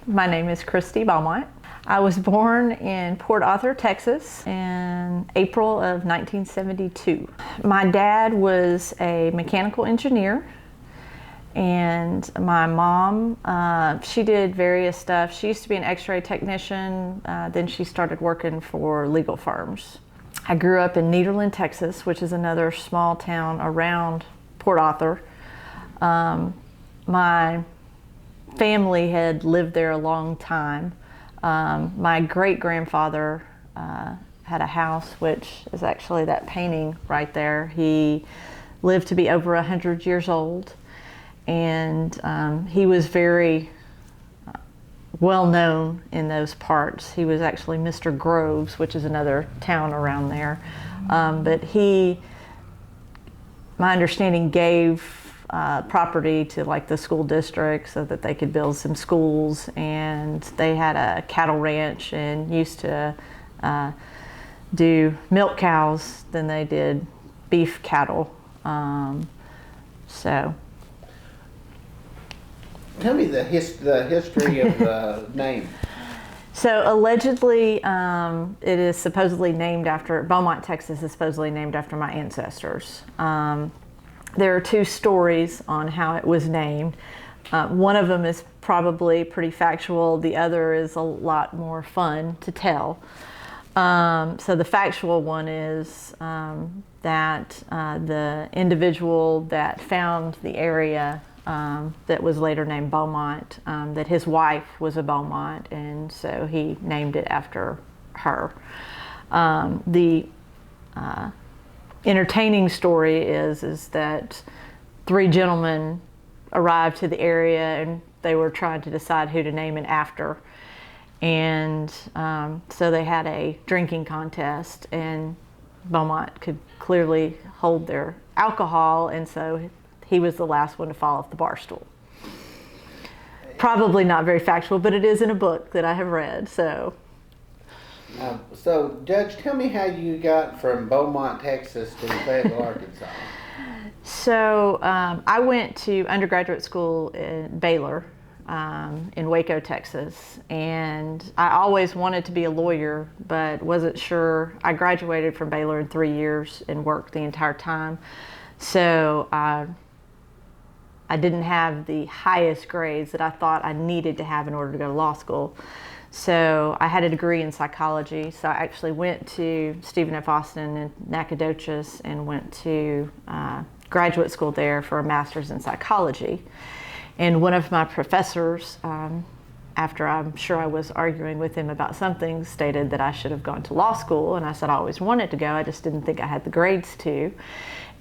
My name is Christy Beaumont. I was born in Port Arthur, Texas in April of 1972. My dad was a mechanical engineer, and my mom, she did various stuff. She used to be an x-ray technician, then she started working for legal firms. I grew up in Nederland, Texas, which is another small town around Port Arthur. My family had lived there a long time. My great-grandfather had a house, which is actually that painting right there. He lived to be over 100 years old, and he was very well known in those parts. He was actually Mr. Groves, which is another town around there. But he, my understanding, gave property to like the school district so that they could build some schools, and they had a cattle ranch and used to do milk cows than they did beef cattle. So tell me the history of the name. So allegedly, it is supposedly named after, Beaumont, Texas is supposedly named after my ancestors. There are two stories on how it was named. One of them is probably pretty factual. The other is a lot more fun to tell. So the factual one is that the individual that found the area that was later named Beaumont, that his wife was a Beaumont, and so he named it after her. The entertaining story is that three gentlemen arrived to the area and they were trying to decide who to name it after. And so they had a drinking contest, and Beaumont could clearly hold their alcohol, and so he was the last one to fall off the bar stool. Probably not very factual, but it is in a book that I have read, so. So, Judge, tell me how you got from Beaumont, Texas to Fayetteville, Arkansas. So, I went to undergraduate school in Baylor, in Waco, Texas, and I always wanted to be a lawyer, but wasn't sure. I graduated from Baylor in 3 years and worked the entire time. So, I didn't have the highest grades that I thought I needed to have in order to go to law school. So I had a degree in psychology. So I actually went to Stephen F. Austin in Nacogdoches and went to graduate school there for a master's in psychology. And one of my professors, after I'm sure I was arguing with him about something, stated that I should have gone to law school. And I said I always wanted to go, I just didn't think I had the grades to.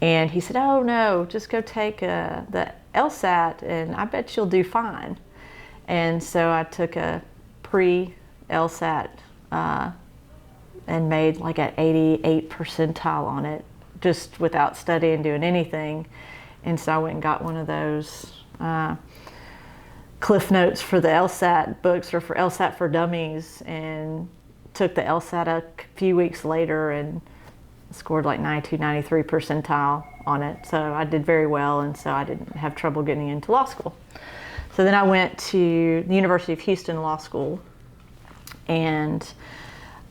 And he said, oh no, just go take the LSAT and I bet you'll do fine. And so I took a pre-LSAT and made like an 88th percentile on it, just without studying, doing anything. And so I went and got one of those Cliff Notes for the LSAT books, or for LSAT for Dummies, and took the LSAT a few weeks later and scored like 92, 93 percentile on it. So I did very well, and so I didn't have trouble getting into law school. So then I went to the University of Houston Law School, and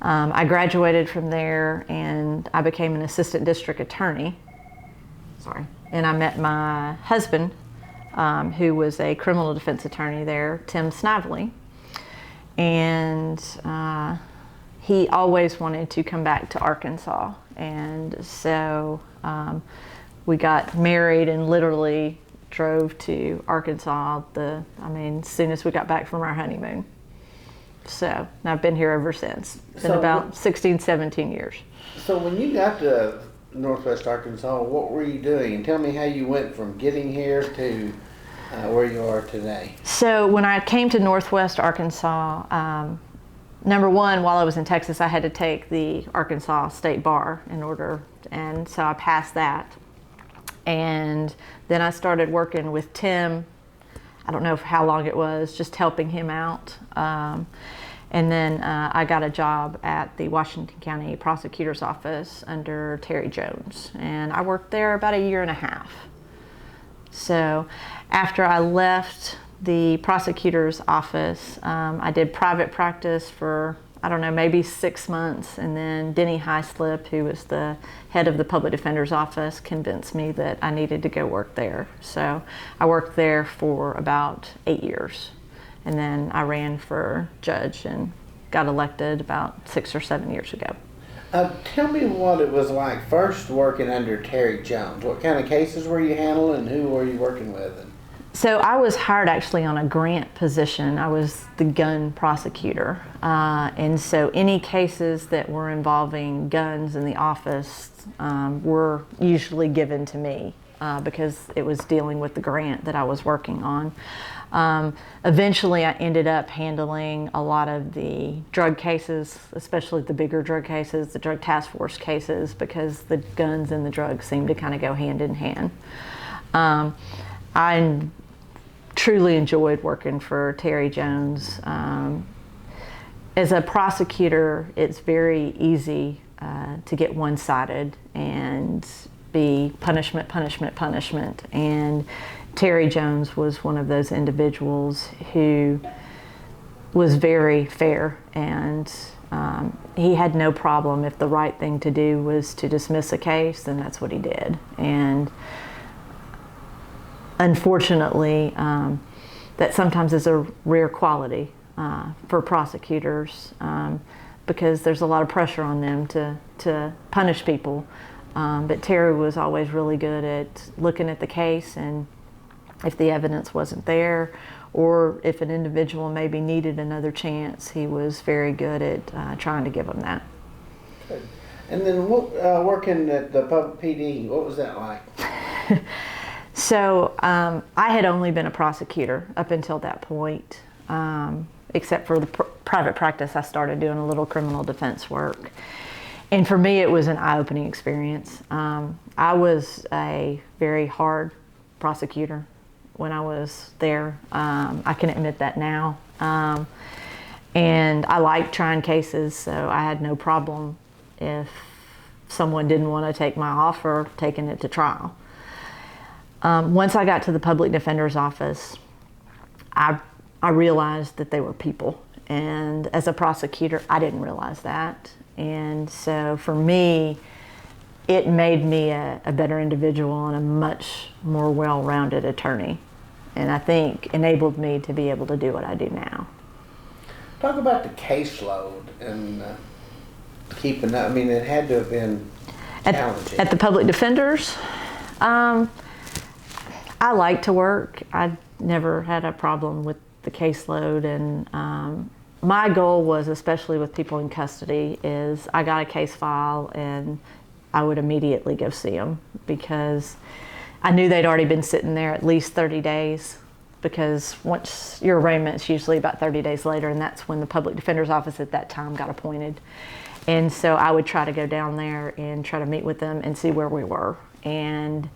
I graduated from there, and I became an assistant district attorney. And I met my husband, who was a criminal defense attorney there, Tim Snively. And he always wanted to come back to Arkansas. And so we got married and literally drove to Arkansas as soon as we got back from our honeymoon. So and I've been here ever since. It's been about 16, 17 years. So when you got to Northwest Arkansas, what were you doing? And tell me how you went from getting here to where you are today. So when I came to Northwest Arkansas, number one, while I was in Texas, I had to take the Arkansas State Bar and so I passed that. And then I started working with Tim. I don't know for how long it was, just helping him out. And then I got a job at the Washington County Prosecutor's Office under Terry Jones. And I worked there about 1.5 years. So after I left the prosecutor's office. I did private practice for, I don't know, maybe 6 months, and then Denny Highslip, who was the head of the public defender's office, convinced me that I needed to go work there. So I worked there for about 8 years, and then I ran for judge and got elected about 6 or 7 years ago. Tell me what it was like first working under Terry Jones. What kind of cases were you handling, and who were you working with? So I was hired actually on a grant position. I was the gun prosecutor. And so any cases that were involving guns in the office were usually given to me because it was dealing with the grant that I was working on. Eventually I ended up handling a lot of the drug cases, especially the bigger drug cases, the drug task force cases, because the guns and the drugs seem to kind of go hand in hand. I truly enjoyed working for Terry Jones. As a prosecutor, it's very easy to get one-sided and be punishment, punishment, punishment. And Terry Jones was one of those individuals who was very fair, and he had no problem if the right thing to do was to dismiss a case, then that's what he did. And unfortunately, that sometimes is a rare quality for prosecutors because there's a lot of pressure on them to punish people. But Terry was always really good at looking at the case, and if the evidence wasn't there, or if an individual maybe needed another chance, he was very good at trying to give them that. Good. And then working at the public PD, what was that like? So I had only been a prosecutor up until that point, except for the private practice. I started doing a little criminal defense work. And for me, it was an eye-opening experience. I was a very hard prosecutor when I was there. I can admit that now. And I liked trying cases, so I had no problem if someone didn't want to take my offer, taking it to trial. Once I got to the public defender's office, I realized that they were people. And as a prosecutor, I didn't realize that. And so for me, it made me a better individual and a much more well-rounded attorney. And I think enabled me to be able to do what I do now. Talk about the caseload and keeping up. I mean, it had to have been challenging. At the public defenders, I like to work. I never had a problem with the caseload, and my goal was, especially with people in custody, is I got a case file and I would immediately go see them because I knew they'd already been sitting there at least 30 days because once your arraignment's usually about 30 days later, and that's when the public defender's office at that time got appointed. And so I would try to go down there and try to meet with them and see where we were. And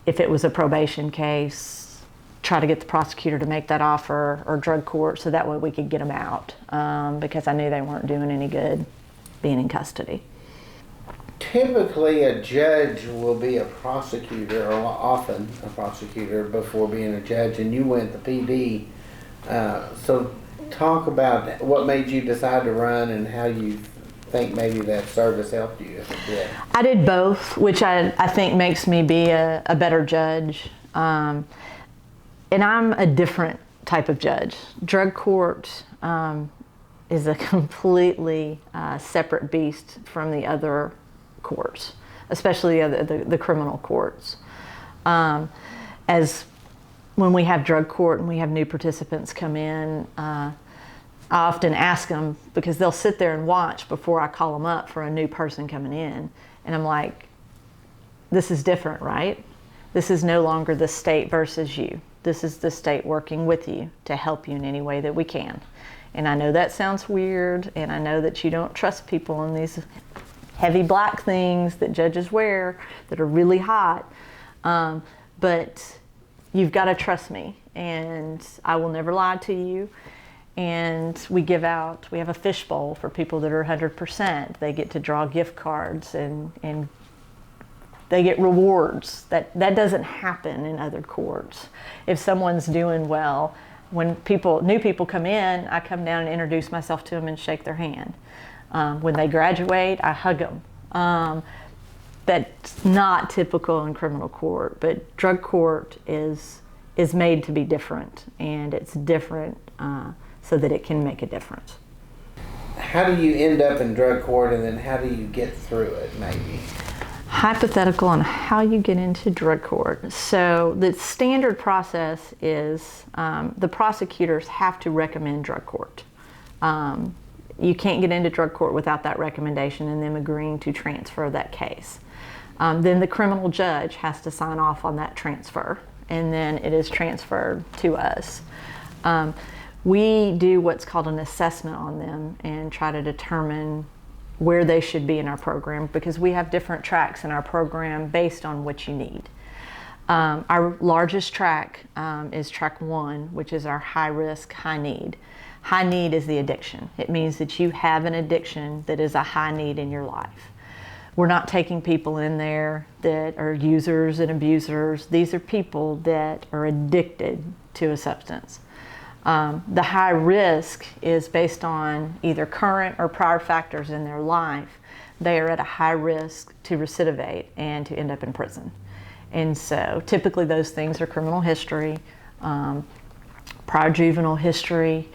if it was a probation case, try to get the prosecutor to make that offer, or drug court, so that way we could get them out because I knew they weren't doing any good being in custody. Typically, a judge will be a prosecutor, or often a prosecutor, before being a judge, and you went the PD. So talk about what made you decide to run and how you think maybe that service helped you if it did. I did both, which I think makes me be a better judge. And I'm a different type of judge. Drug court is a completely separate beast from the other courts, especially the criminal courts. As when we have drug court and we have new participants come in, I often ask them, because they'll sit there and watch before I call them up for a new person coming in. And I'm like, this is different, right? This is no longer the state versus you. This is the state working with you to help you in any way that we can. And I know that sounds weird, and I know that you don't trust people in these heavy black things that judges wear that are really hot, but you've got to trust me, and I will never lie to you. And we have a fishbowl for people that are 100%. They get to draw gift cards and they get rewards. That doesn't happen in other courts. If someone's doing well, when new people come in, I come down and introduce myself to them and shake their hand. When they graduate, I hug them. That's not typical in criminal court, but drug court is made to be different, and it's different so that it can make a difference. How do you end up in drug court, and then how do you get through it, maybe? Hypothetical on how you get into drug court. So the standard process is the prosecutors have to recommend drug court. You can't get into drug court without that recommendation and them agreeing to transfer that case. Then the criminal judge has to sign off on that transfer, and then it is transferred to us. We do what's called an assessment on them and try to determine where they should be in our program, because we have different tracks in our program based on what you need. Our largest track is track 1, which is our high risk, high need. High need is the addiction. It means that you have an addiction that is a high need in your life. We're not taking people in there that are users and abusers. These are people that are addicted to a substance. The high risk is based on either current or prior factors in their life. They are at a high risk to recidivate and to end up in prison. And so typically those things are criminal history, prior juvenile history,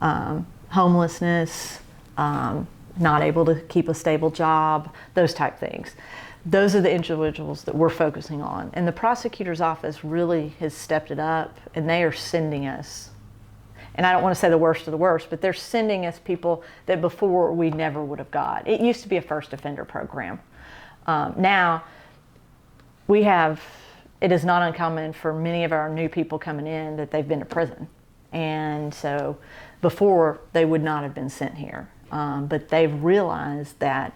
homelessness, not able to keep a stable job, those type things. Those are the individuals that we're focusing on. And the prosecutor's office really has stepped it up, and they are sending us, and I don't want to say the worst of the worst, but they're sending us people that before we never would have got. It used to be a first offender program. Now, it is not uncommon for many of our new people coming in that they've been to prison. And so before, they would not have been sent here. But they've realized that,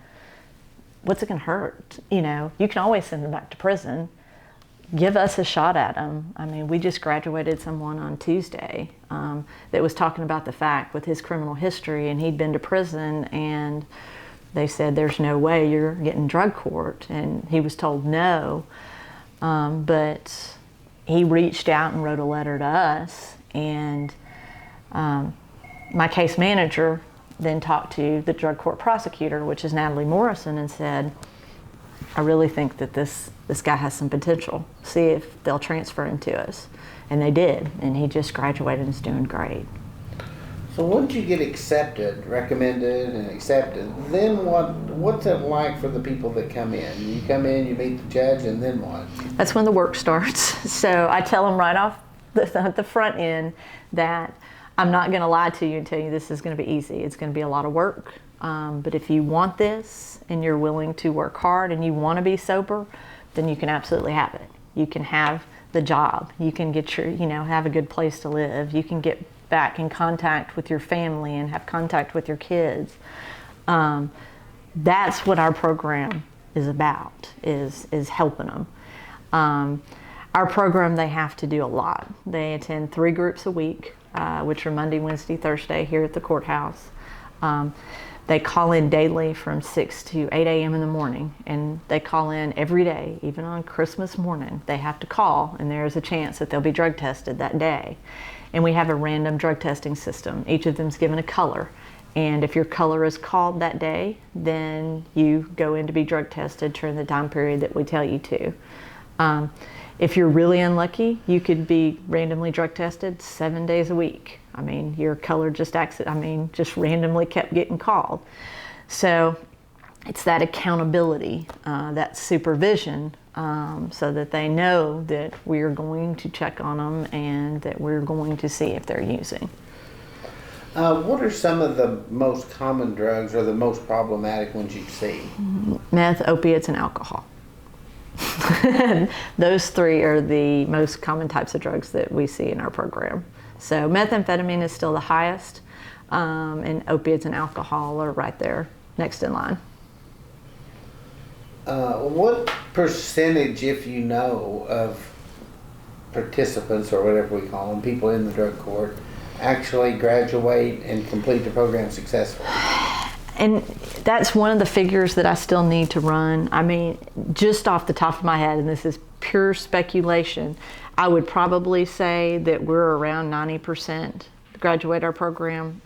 what's it going to hurt? You can always send them back to prison. Give us a shot at them. I mean, we just graduated someone on Tuesday that was talking about the fact with his criminal history, and he'd been to prison, and they said, there's no way you're getting drug court. And he was told no, but he reached out and wrote a letter to us, and my case manager then talked to the drug court prosecutor, which is Natalie Morrison, and said, I really think that this guy has some potential. See if they'll transfer him to us. And they did, and he just graduated and is doing great. So once you get accepted, recommended and accepted, then what's it like for the people that come in? You come in, you meet the judge, and then what? That's when the work starts. So I tell them right off the front end that I'm not going to lie to you and tell you this is going to be easy. It's going to be a lot of work. But if you want this and you're willing to work hard and you want to be sober, then you can absolutely have it. You can have the job. You can get have a good place to live. You can get back in contact with your family and have contact with your kids. That's what our program is about, is helping them. Our program, they have to do a lot. They attend 3 groups a week, which are Monday, Wednesday, Thursday here at the courthouse. They call in daily from 6 to 8 a.m. in the morning, and they call in every day, even on Christmas morning. They have to call, and there's a chance that they'll be drug tested that day. And we have a random drug testing system. Each of them's given a color, and if your color is called that day, then you go in to be drug tested during the time period that we tell you to. If you're really unlucky, you could be randomly drug tested 7 days a week. I mean, your color just randomly kept getting called. So it's that accountability, that supervision, so that they know that we're going to check on them and that we're going to see if they're using. What are some of the most common drugs or the most problematic ones you see? Meth, opiates, and alcohol. Those 3 are the most common types of drugs that we see in our program. So methamphetamine is still the highest, and opiates and alcohol are right there next in line. What percentage, if you know, of participants, or whatever we call them, people in the drug court, actually graduate and complete the program successfully? And that's one of the figures that I still need to run. I mean, just off the top of my head, and this is pure speculation, I would probably say that we're around 90% graduate our program.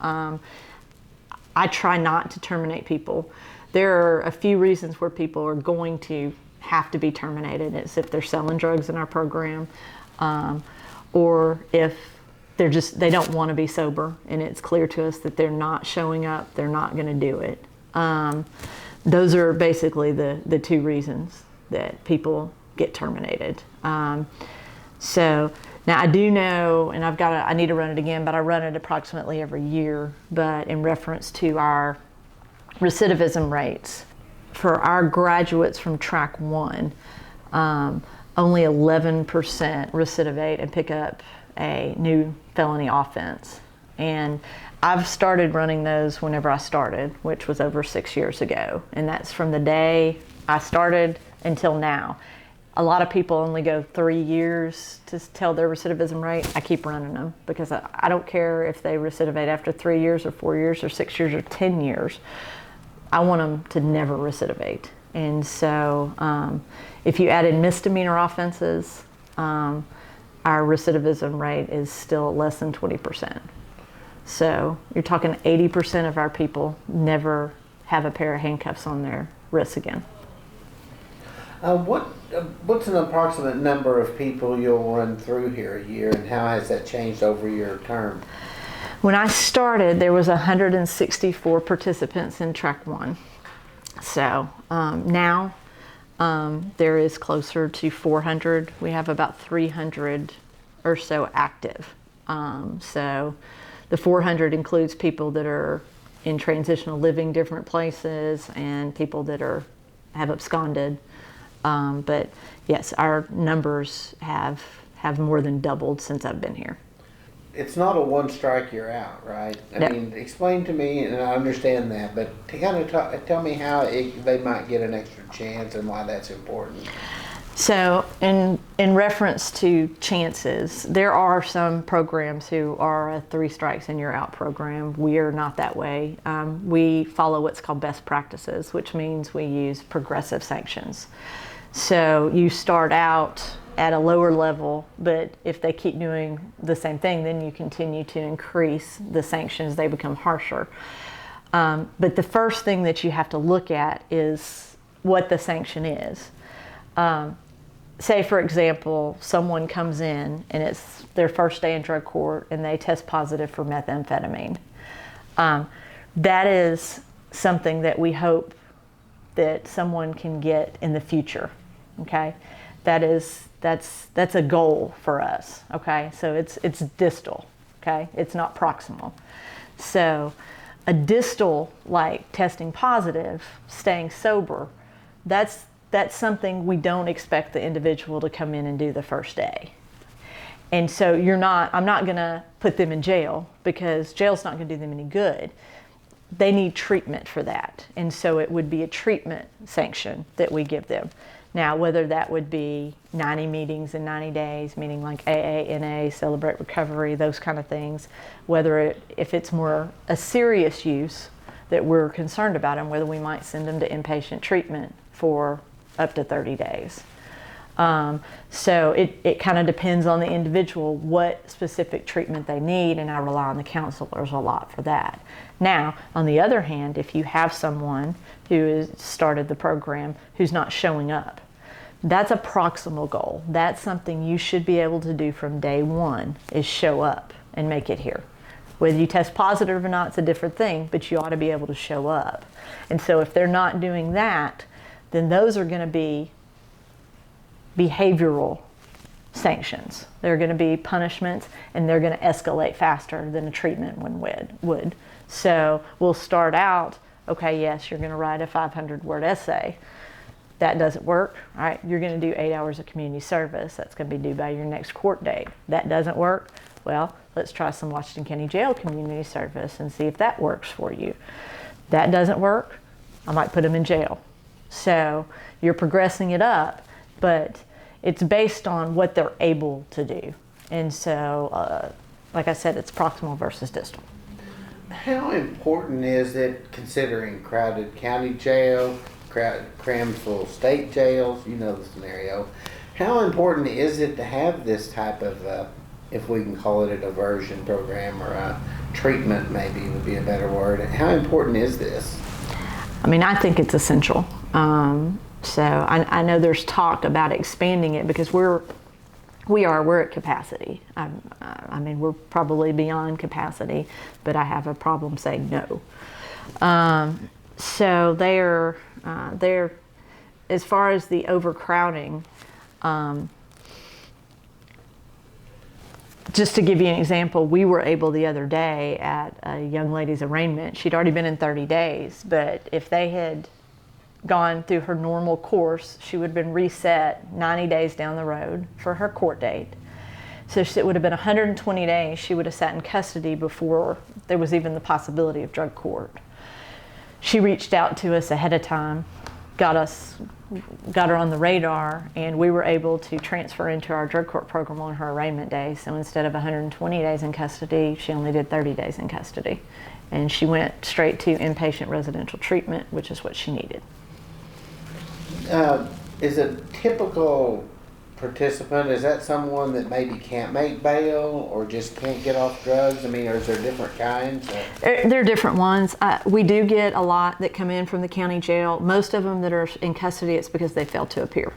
I try not to terminate people. There are a few reasons where people are going to have to be terminated. It's if they're selling drugs in our program, or if they don't want to be sober, and it's clear to us that they're not showing up, they're not going to do it. Those are basically the two reasons that people get terminated. So now I do know, and I need to run it again, but I run it approximately every year, but in reference to our recidivism rates. For our graduates from track 1, only 11% recidivate and pick up a new felony offense. And I've started running those whenever I started, which was over 6 years ago. And that's from the day I started until now. A lot of people only go 3 years to tell their recidivism rate. I keep running them because I don't care if they recidivate after 3 years or 4 years or 6 years or 10 years. I want them to never recidivate. And so if you added misdemeanor offenses, our recidivism rate is still less than 20%. So you're talking 80% of our people never have a pair of handcuffs on their wrists again. What's an approximate number of people you'll run through here a year, and how has that changed over your term? When I started, there was 164 participants in track 1. So now there is closer to 400. We have about 300 or so active. So the 400 includes people that are in transitional living different places and people that have absconded. But yes, our numbers have more than doubled since I've been here. It's not a one strike you're out, right? I mean, explain to me, and I understand that, but to kind of tell me how they might get an extra chance and why that's important. So in reference to chances, there are some programs who are a 3 strikes and you're out program. We are not that way. We follow what's called best practices, which means we use progressive sanctions. So you start out at a lower level, but if they keep doing the same thing, then you continue to increase the sanctions, they become harsher. But the first thing that you have to look at is what the sanction is. Say, for example, someone comes in and it's their first day in drug court and they test positive for methamphetamine. That is something that we hope that someone can get in the future, okay? That's a goal for us, okay? So it's distal, okay? It's not proximal. So a distal, like testing positive, staying sober, that's something we don't expect the individual to come in and do the first day. And so I'm not gonna put them in jail because jail's not gonna do them any good. They need treatment for that. And so it would be a treatment sanction that we give them. Now, whether that would be 90 meetings in 90 days, meaning like AA, NA, Celebrate Recovery, those kind of things, if it's more a serious use that we're concerned about, and whether we might send them to inpatient treatment for up to 30 days. So it kind of depends on the individual what specific treatment they need, and I rely on the counselors a lot for that. Now, on the other hand, if you have someone who has started the program who's not showing up, that's a proximal goal. That's something you should be able to do from day one, is show up and make it here. Whether you test positive or not, it's a different thing, but you ought to be able to show up. And so if they're not doing that, then those are going to be behavioral sanctions. They're going to be punishments, and they're going to escalate faster than a treatment one would. So we'll start out, okay, yes, you're going to write a 500-word essay. That doesn't work. All right, you're going to do 8 hours of community service. That's going to be due by your next court date. That doesn't work. Well, let's try some Washington County Jail community service and see if that works for you. That doesn't work. I might put them in jail. So you're progressing it up, but it's based on what they're able to do. And so, like I said, it's proximal versus distal. How important is it, considering crowded county jail, crammed full state jails, you know the scenario, How important is it to have this type of, if we can call it a diversion program or a treatment, maybe would be a better word? How important is this? I mean, I think it's essential. So I know there's talk about expanding it because we're at capacity. I mean, we're probably beyond capacity, but I have a problem saying no. So they're as far as the overcrowding. Just to give you an example, we were able the other day at a young lady's arraignment. She'd already been in 30 days, but if they had gone through her normal course, she would have been reset 90 days down the road for her court date. So it would have been 120 days she would have sat in custody before there was even the possibility of drug court. She reached out to us ahead of time, got her on the radar, and we were able to transfer into our drug court program on her arraignment day. So instead of 120 days in custody, she only did 30 days in custody. And she went straight to inpatient residential treatment, which is what she needed. Is a typical participant, is that someone that maybe can't make bail or just can't get off drugs? I mean, or is there different kinds? There are different ones. We do get a lot that come in from the county jail. Most of them that are in custody, it's because they failed to appear.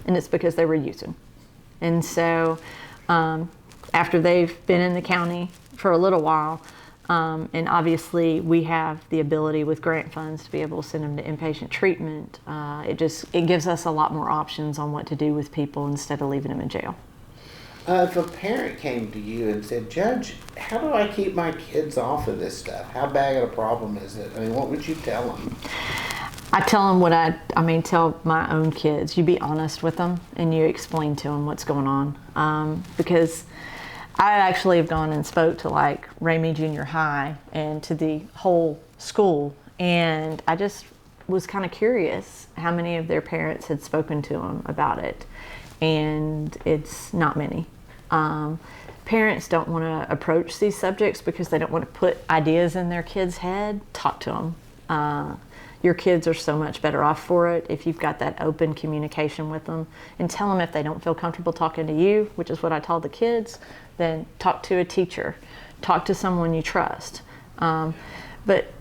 And it's because they were using. And so after they've been in the county for a little while, and obviously we have the ability with grant funds to be able to send them to inpatient treatment. It gives us a lot more options on what to do with people instead of leaving them in jail. If a parent came to you and said, Judge, how do I keep my kids off of this stuff? How bad of a problem is it? I mean, what would you tell them? I tell them what tell my own kids. You be honest with them and you explain to them what's going on. Because I actually have gone and spoke to like Ramey Junior High and to the whole school, and I just was kind of curious how many of their parents had spoken to them about it, and it's not many. Parents don't want to approach these subjects because they don't want to put ideas in their kids' head. Talk to them. Your kids are so much better off for it if you've got that open communication with them, and tell them if they don't feel comfortable talking to you, which is what I told the kids, then talk to a teacher, talk to someone you trust. But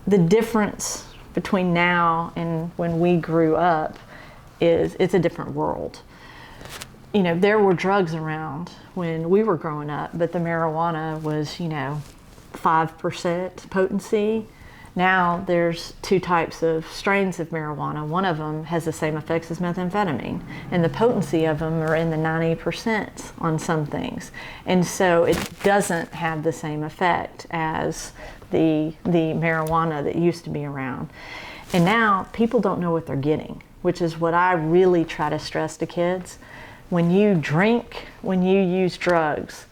the difference between now and when we grew up is it's a different world. You know, there were drugs around when we were growing up, but the marijuana was, 5% potency. Now there's two types of strains of marijuana. One of them has the same effects as methamphetamine, and the potency of them are in the 90% on some things. And so it doesn't have the same effect as the marijuana that used to be around. And now people don't know what they're getting, which is what I really try to stress to kids. When you drink, when you use drugs,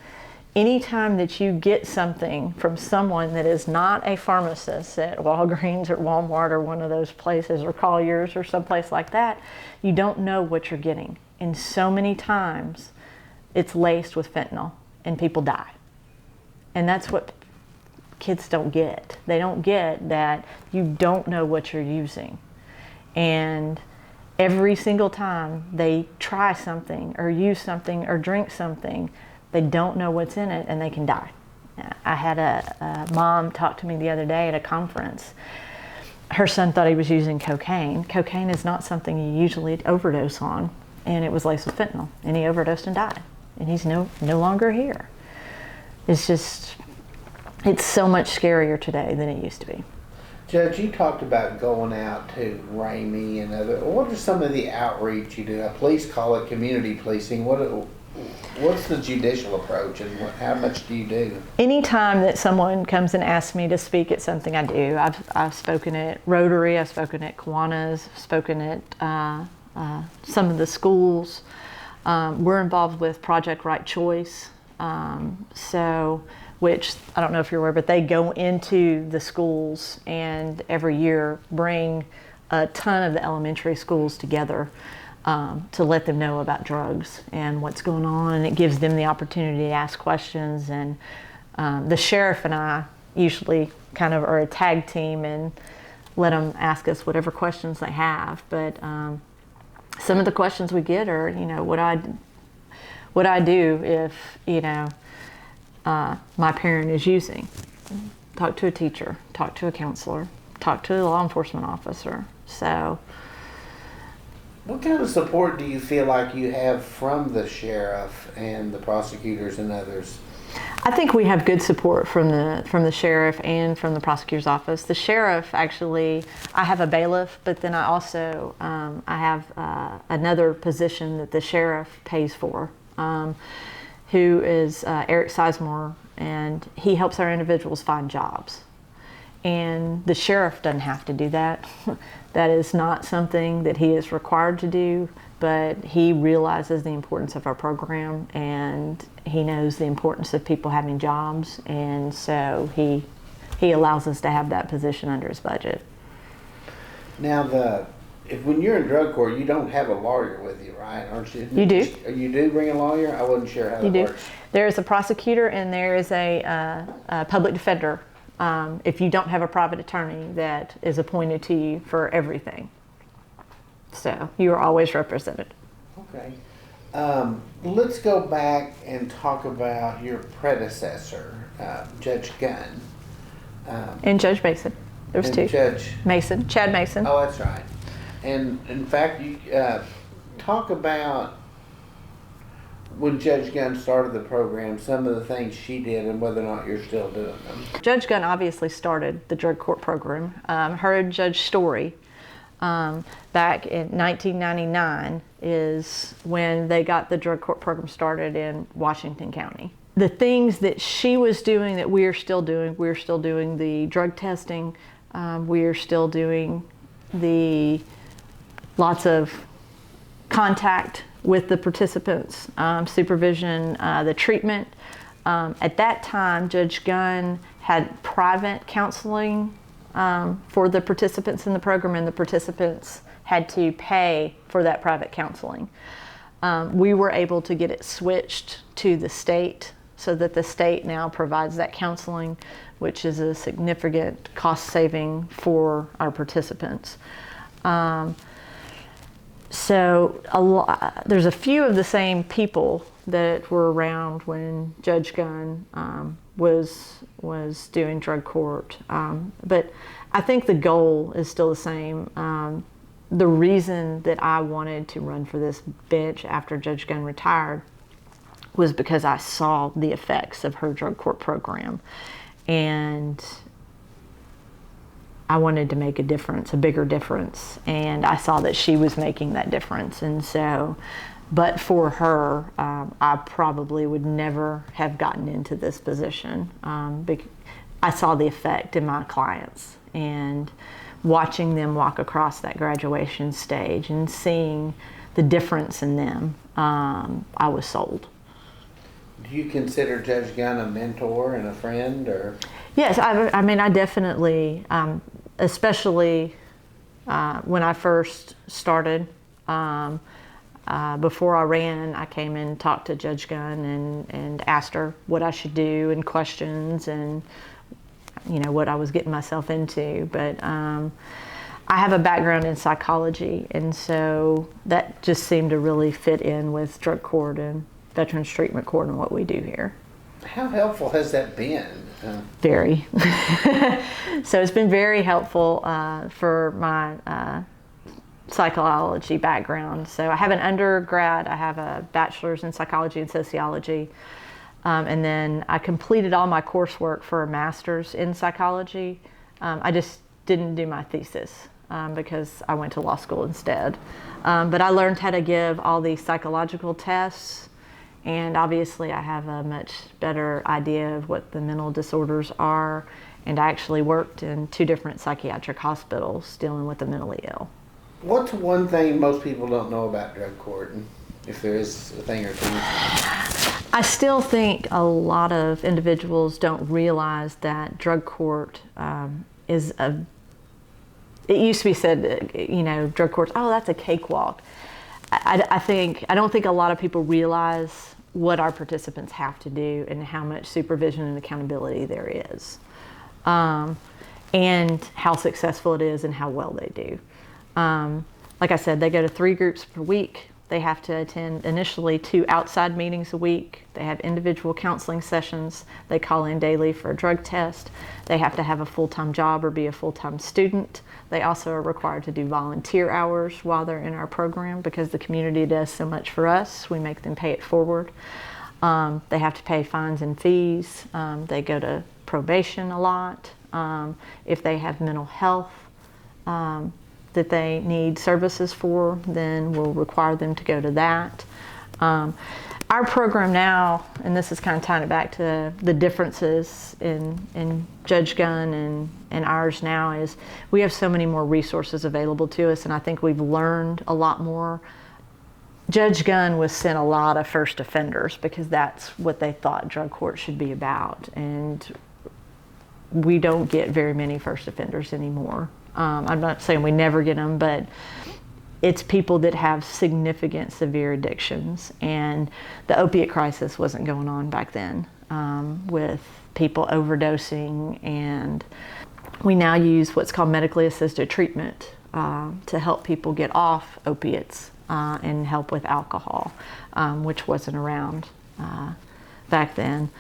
anytime that you get something from someone that is not a pharmacist at Walgreens or Walmart or one of those places, or Collier's or someplace like that, you don't know what you're getting. And so many times it's laced with fentanyl and people die. And that's what kids don't get. They don't get that you don't know what you're using. And every single time they try something or use something or drink something, they don't know what's in it and they can die. I had a mom talk to me the other day at a conference. Her son thought he was using cocaine. Cocaine is not something you usually overdose on, and it was laced with fentanyl, and he overdosed and died, and he's no longer here. It's so much scarier today than it used to be. Judge, you talked about going out to Ramey and other. What are some of the outreach you do? Police call it community policing. What's the judicial approach, and how much do you do? Anytime that someone comes and asks me to speak at something, I do. I've spoken at Rotary, I've spoken at Kiwanis, I've spoken at some of the schools. We're involved with Project Right Choice, which I don't know if you're aware, but they go into the schools and every year bring a ton of the elementary schools together to let them know about drugs and what's going on, and it gives them the opportunity to ask questions. And the sheriff and I usually kind of are a tag team and let them ask us whatever questions they have. But some of the questions we get are, what I do if, my parent is using. Talk to a teacher, talk to a counselor, talk to a law enforcement officer. So, what kind of support do you feel like you have from the sheriff and the prosecutors and others? I think we have good support from the sheriff and from the prosecutor's office. The sheriff, actually, I have a bailiff, but then I also I have another position that the sheriff pays for, who is Eric Sizemore, and he helps our individuals find jobs. And the sheriff doesn't have to do that. That is not something that he is required to do, but he realizes the importance of our program, and he knows the importance of people having jobs, and so he allows us to have that position under his budget. Now, when you're in drug court, you don't have a lawyer with you, right? Aren't you? You do. You do bring a lawyer? I wasn't sure how that works. There is a prosecutor and there is a public defender. If you don't have a private attorney that is appointed to you for everything. So you are always represented. Okay. Let's go back and talk about your predecessor, Judge Gunn. And Judge Mason. There was two. Judge Mason, Chad Mason. Oh, that's right. And in fact, you talk about when Judge Gunn started the program, some of the things she did and whether or not you're still doing them. Judge Gunn obviously started the drug court program. Her and Judge Story, back in 1999 is when they got the drug court program started in Washington County. The things that she was doing that we're still doing the drug testing, we are still doing the lots of contact with the participants, supervision, the treatment. At that time, Judge Gunn had private counseling for the participants in the program, and the participants had to pay for that private counseling. We were able to get it switched to the state so that the state now provides that counseling, which is a significant cost saving for our participants. So there's a few of the same people that were around when Judge Gunn was doing drug court, but I think the goal is still the same. The reason that I wanted to run for this bench after Judge Gunn retired was because I saw the effects of her drug court program, and I wanted to make a difference, a bigger difference, and I saw that she was making that difference. And so, but for her, I probably would never have gotten into this position. I saw the effect in my clients, and watching them walk across that graduation stage and seeing the difference in them, I was sold. Do you consider Judge Gunn a mentor and a friend, or? Yes, I mean, I definitely, especially when I first started, before I ran, I came and talked to Judge Gunn and asked her what I should do and questions and, what I was getting myself into. But I have a background in psychology, and so that just seemed to really fit in with drug court and Veterans Treatment Court and what we do here. How helpful has that been? Very. So it's been very helpful for my psychology background. So I have an undergrad, I have a bachelor's in psychology and sociology, and then I completed all my coursework for a master's in psychology. I just didn't do my thesis because I went to law school instead. But I learned how to give all these psychological tests, and obviously I have a much better idea of what the mental disorders are, and I actually worked in 2 different psychiatric hospitals dealing with the mentally ill. What's one thing most people don't know about drug court, if there is a thing or two? I still think a lot of individuals don't realize that drug court is it used to be said, drug courts, oh, that's a cakewalk. I don't think a lot of people realize what our participants have to do and how much supervision and accountability there is, and how successful it is and how well they do. like I said, they go to 3 groups per week. They have to attend initially 2 outside meetings a week. They have individual counseling sessions. They call in daily for a drug test. They have to have a full-time job or be a full-time student. They also are required to do volunteer hours while they're in our program because the community does so much for us. We make them pay it forward. They have to pay fines and fees. They go to probation a lot. If they have mental health that they need services for, then we'll require them to go to that. Our program now, and this is kind of tying it back to the differences in Judge Gunn and ours now, is we have so many more resources available to us, and I think we've learned a lot more. Judge Gunn was sent a lot of first offenders because that's what they thought drug court should be about, and we don't get very many first offenders anymore. I'm not saying we never get them, but it's people that have significant severe addictions, and the opiate crisis wasn't going on back then with people overdosing, and we now use what's called medically assisted treatment to help people get off opiates and help with alcohol, which wasn't around back then.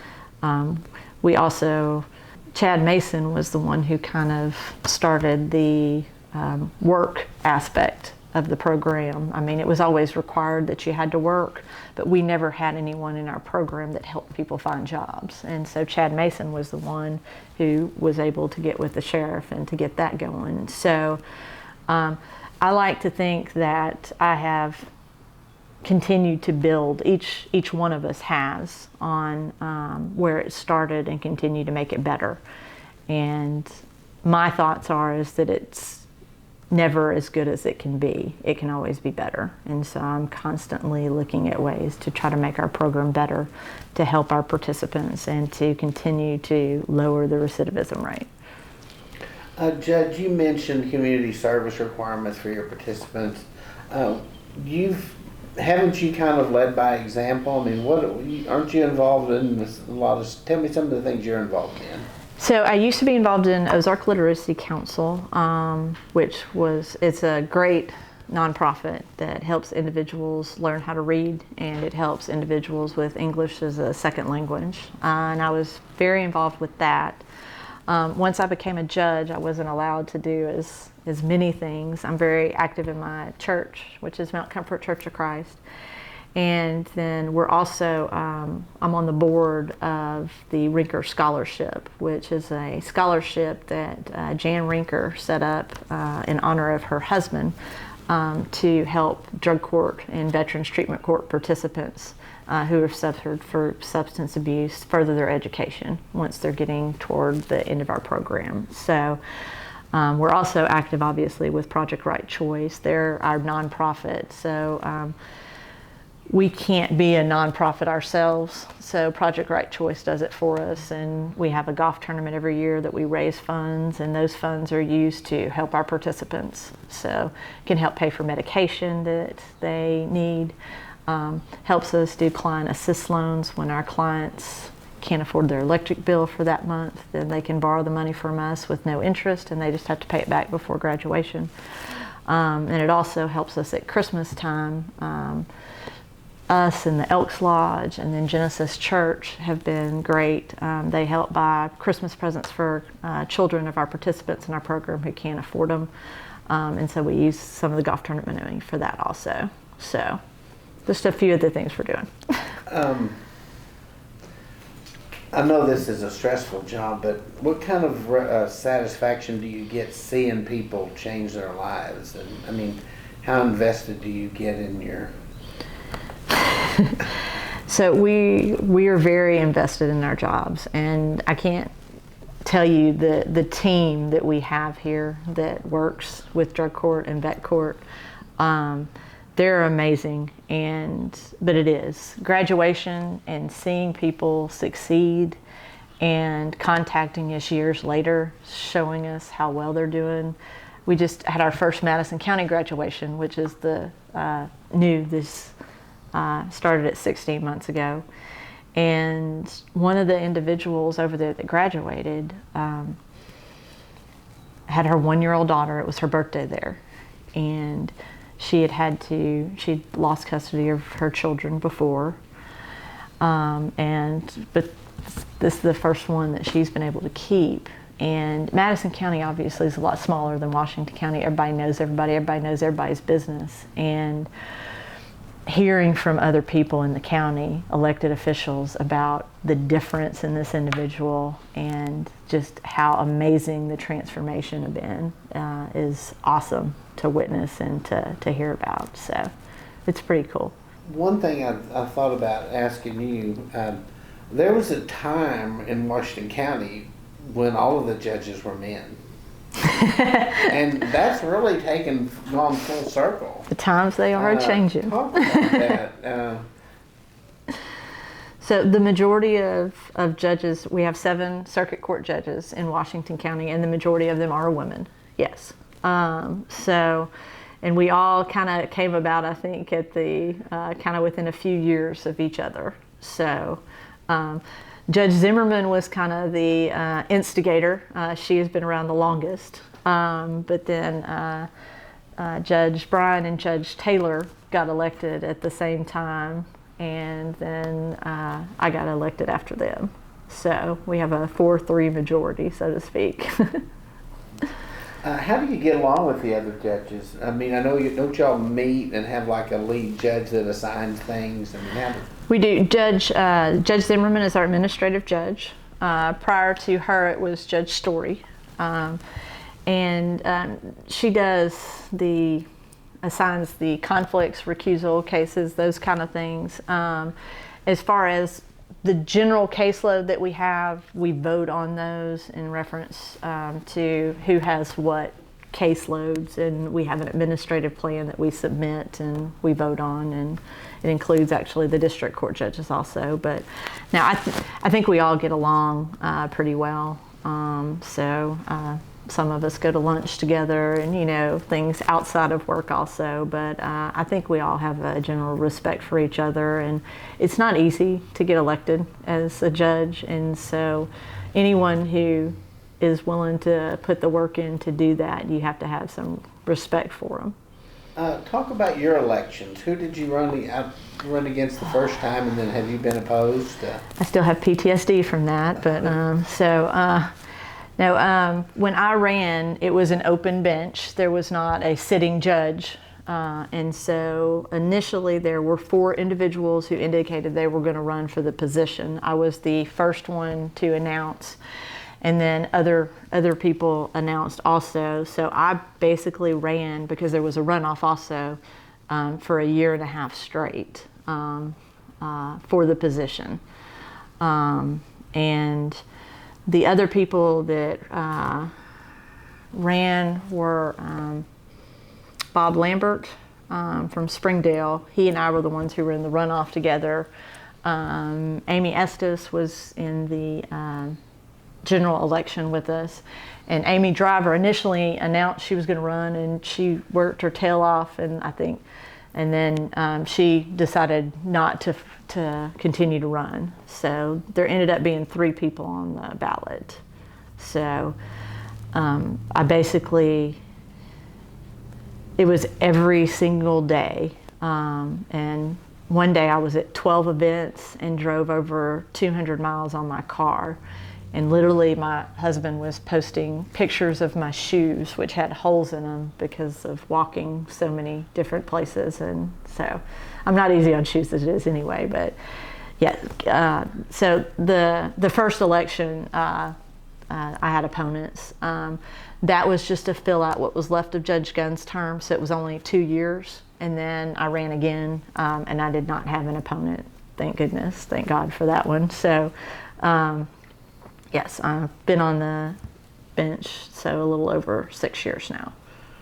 We also, Chad Mason was the one who kind of started the work aspect of the program. I mean, it was always required that you had to work, but we never had anyone in our program that helped people find jobs. And so Chad Mason was the one who was able to get with the sheriff and to get that going. So I like to think that I have continued to build, each one of us has, on where it started and continue to make it better. And my thoughts are is that it's never as good as it can be. It can always be better. And so I'm constantly looking at ways to try to make our program better, to help our participants, and to continue to lower the recidivism rate. Judge, you mentioned community service requirements for your participants. Haven't you kind of led by example? I mean, aren't you involved in a lot of? Tell me some of the things you're involved in. So I used to be involved in Ozark Literacy Council, it's a great nonprofit that helps individuals learn how to read, and it helps individuals with English as a second language. And I was very involved with that. Once I became a judge, I wasn't allowed to do as many things. I'm very active in my church, which is Mount Comfort Church of Christ. And then we're also, I'm on the board of the Rinker Scholarship, which is a scholarship that Jan Rinker set up in honor of her husband to help drug court and veterans treatment court participants who have suffered for substance abuse further their education once they're getting toward the end of our program. So we're also active, obviously, with Project Right Choice. They're our nonprofit. So we can't be a nonprofit ourselves, so Project Right Choice does it for us, and we have a golf tournament every year that we raise funds, and those funds are used to help our participants. So it can help pay for medication that they need, helps us do client assist loans when our clients can't afford their electric bill for that month, then they can borrow the money from us with no interest, and they just have to pay it back before graduation. And it also helps us at Christmas time. Us and the Elks Lodge and then Genesis Church have been great. They help buy Christmas presents for children of our participants in our program who can't afford them. And so we use some of the golf tournament money for that also. So just a few of the things we're doing. I know this is a stressful job, but what kind of satisfaction do you get seeing people change their lives? And I mean, how invested do you get in your... So we are very invested in our jobs, and I can't tell you the team that we have here that works with drug court and vet court. They're amazing, but it is graduation and seeing people succeed and contacting us years later, showing us how well they're doing. We just had our first Madison County graduation, which is the new this. Started at 16 months ago, and one of the individuals over there that graduated had her 1-year-old daughter. It was her birthday there, and she'd lost custody of her children before, but this is the first one that she's been able to keep. And Madison County obviously is a lot smaller than Washington County. Everybody knows everybody's business. And hearing from other people in the county, elected officials, about the difference in this individual and just how amazing the transformation have been is awesome to witness and to hear about. So it's pretty cool. One thing I thought about asking you, there was a time in Washington County when all of the judges were men. And that's really gone full circle. The times they are changing. Talk about that. So the majority of judges, we have 7 circuit court judges in Washington County, and the majority of them are women, yes. And we all kind of came about, I think, at the kind of within a few years of each other. So Judge Zimmerman was kind of the instigator. She has been around the longest. But then Judge Bryan and Judge Taylor got elected at the same time, and then I got elected after them. So we have a 4-3 majority, so to speak. How do you get along with the other judges? I mean, I know don't y'all meet and have like a lead judge that assigns things? I mean, we do. Judge Zimmerman is our administrative judge. Prior to her, it was Judge Story. She assigns the conflicts, recusal cases, those kind of things. As far as the general caseload that we have, we vote on those in reference to who has what caseloads, and we have an administrative plan that we submit and we vote on, and it includes actually the district court judges also. But now I think we all get along pretty well. Some of us go to lunch together and, things outside of work also. But I think we all have a general respect for each other. And it's not easy to get elected as a judge. And so anyone who is willing to put the work in to do that, you have to have some respect for them. Talk about your elections. Who did you run against the first time, and then have you been opposed? I still have PTSD from that. But No, when I ran, it was an open bench. There was not a sitting judge. And so initially there were 4 individuals who indicated they were going to run for the position. I was the first one to announce, and then other people announced also. So I basically ran because there was a runoff also for a year and a half straight for the position. And the other people that ran were Bob Lambert from Springdale. He and I were the ones who were in the runoff together. Amy Estes was in the general election with us. And Amy Driver initially announced she was going to run, and she worked her tail off, and then she decided not to continue to run. So there ended up being 3 people on the ballot. So I basically, it was every single day. And one day I was at 12 events and drove over 200 miles on my car. And literally my husband was posting pictures of my shoes, which had holes in them because of walking so many different places. And so I'm not easy on shoes as it is anyway, but yeah. So the first election, I had opponents. That was just to fill out what was left of Judge Gunn's term. So it was only 2 years. And then I ran again, and I did not have an opponent. Thank goodness. Thank God for that one. So, yes, I've been on the bench, so a little over 6 years now.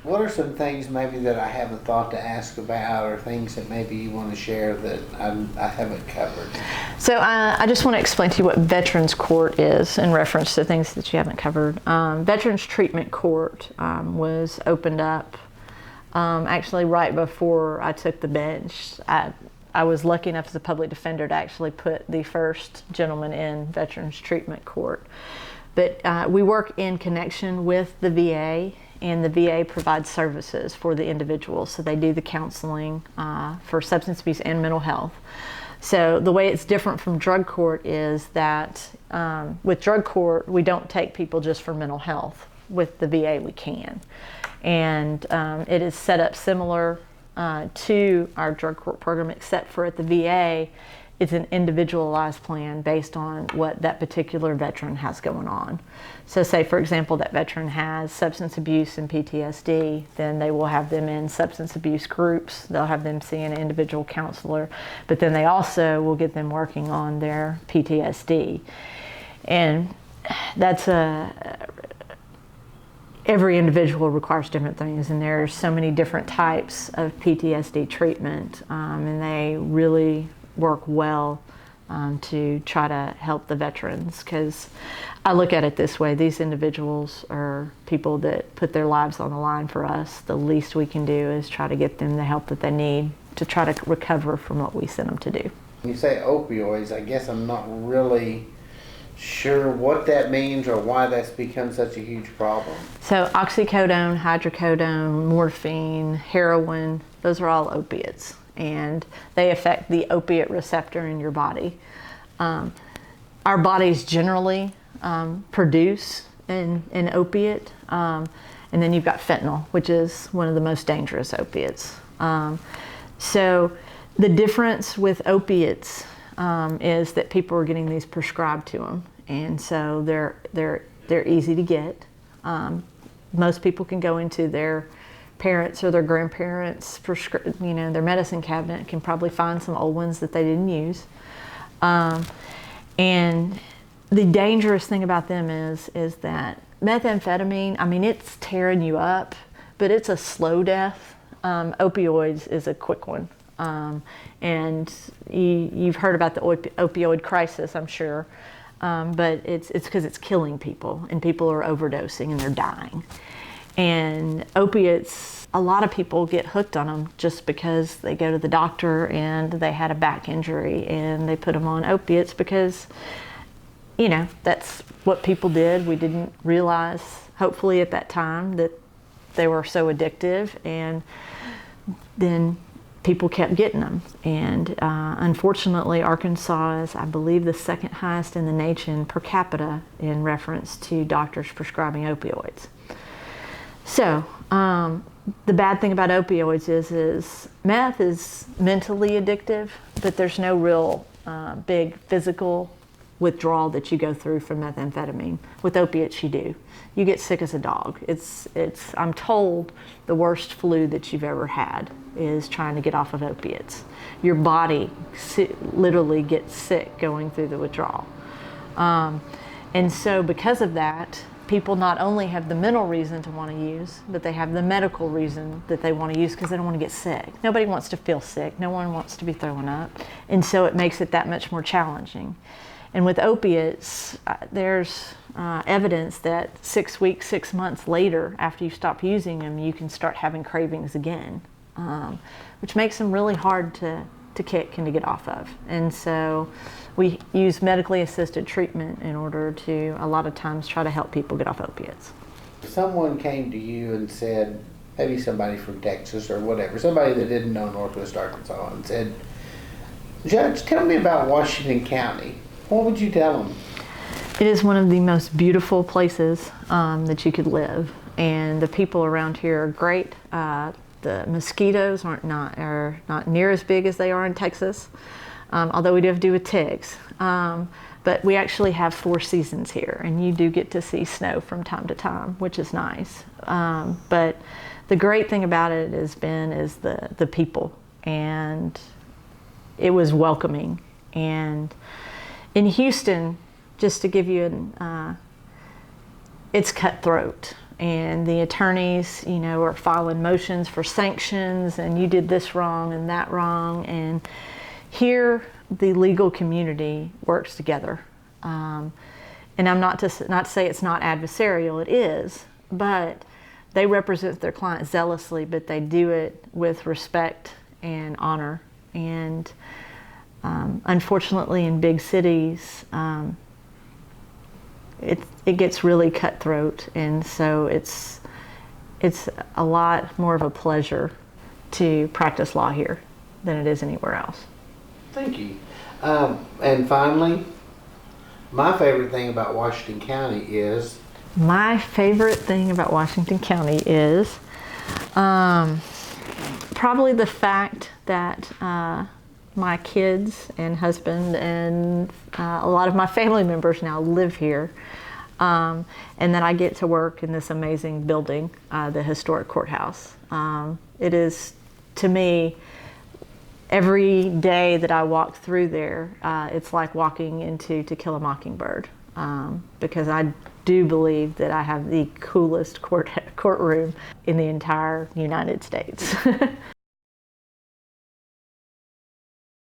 What are some things maybe that I haven't thought to ask about, or things that maybe you want to share that I haven't covered? So I just want to explain to you what Veterans Court is in reference to things that you haven't covered. Veterans Treatment Court was opened up actually right before I took the bench. I was lucky enough as a public defender to actually put the first gentleman in Veterans Treatment Court. But we work in connection with the VA, and the VA provides services for the individual. So they do the counseling for substance abuse and mental health. So the way it's different from drug court is that with drug court, we don't take people just for mental health. With the VA, we can. And it is set up similar to our drug court program, except for at the VA, it's an individualized plan based on what that particular veteran has going on. So say, for example, that veteran has substance abuse and PTSD, then they will have them in substance abuse groups. They'll have them see an individual counselor, but then they also will get them working on their PTSD. And that's every individual requires different things, and there's so many different types of PTSD treatment, and they really work well to try to help the veterans, because I look at it this way: these individuals are people that put their lives on the line for us. The least we can do is try to get them the help that they need to try to recover from what we sent them to do. When you say opioids, I guess I'm not really sure what that means or why that's become such a huge problem. So oxycodone, hydrocodone, morphine, heroin, those are all opiates, and they affect the opiate receptor in your body. Our bodies generally produce an opiate, and then you've got fentanyl, which is one of the most dangerous opiates. So the difference with opiates is that people are getting these prescribed to them, and so they're easy to get. Most people can go into their parents or their grandparents' their medicine cabinet, can probably find some old ones that they didn't use. And the dangerous thing about them is that methamphetamine, I mean, it's tearing you up, but it's a slow death. Opioids is a quick one. And you've heard about the opioid crisis, I'm sure, but it's because it's killing people, and people are overdosing and they're dying. And opiates, a lot of people get hooked on them just because they go to the doctor and they had a back injury and they put them on opiates because, that's what people did. We didn't realize, hopefully at that time, that they were so addictive, and then people kept getting them. And unfortunately, Arkansas is, I believe, the second highest in the nation per capita in reference to doctors prescribing opioids. So the bad thing about opioids is meth is mentally addictive, but there's no real big physical withdrawal that you go through from methamphetamine. With opiates, you do. You get sick as a dog. It's I'm told the worst flu that you've ever had is trying to get off of opiates. Your body literally gets sick going through the withdrawal. And so because of that, people not only have the mental reason to want to use, but they have the medical reason that they want to use because they don't want to get sick. Nobody wants to feel sick. No one wants to be throwing up. And so it makes it that much more challenging. And with opiates, there's evidence that 6 weeks, 6 months later, after you stop using them, you can start having cravings again, which makes them really hard to kick and to get off of. And so we use medically assisted treatment in order to, a lot of times, try to help people get off opiates. If someone came to you and said, maybe somebody from Texas or whatever, somebody that didn't know Northwest Arkansas, and said, "Judge, tell me about Washington County," what would you tell them? It is one of the most beautiful places that you could live, and the people around here are great. The mosquitoes are not near as big as they are in Texas, although we do have to do with ticks. But we actually have 4 seasons here, and you do get to see snow from time to time, which is nice. But the great thing about it is the people, and it was welcoming. And in Houston, just to give you it's cutthroat, and the attorneys, are filing motions for sanctions, and you did this wrong and that wrong. And here, the legal community works together. And I'm not to say it's not adversarial, it is, but they represent their client zealously, but they do it with respect and honor. And unfortunately, in big cities, it gets really cutthroat, and so it's a lot more of a pleasure to practice law here than it is anywhere else. Thank you. And finally, my favorite thing about Washington County is? My favorite thing about Washington County is probably the fact that my kids and husband and a lot of my family members now live here, and that I get to work in this amazing building, the historic courthouse. It is, to me, every day that I walk through there, it's like walking into To Kill a Mockingbird, because I do believe that I have the coolest courtroom in the entire United States.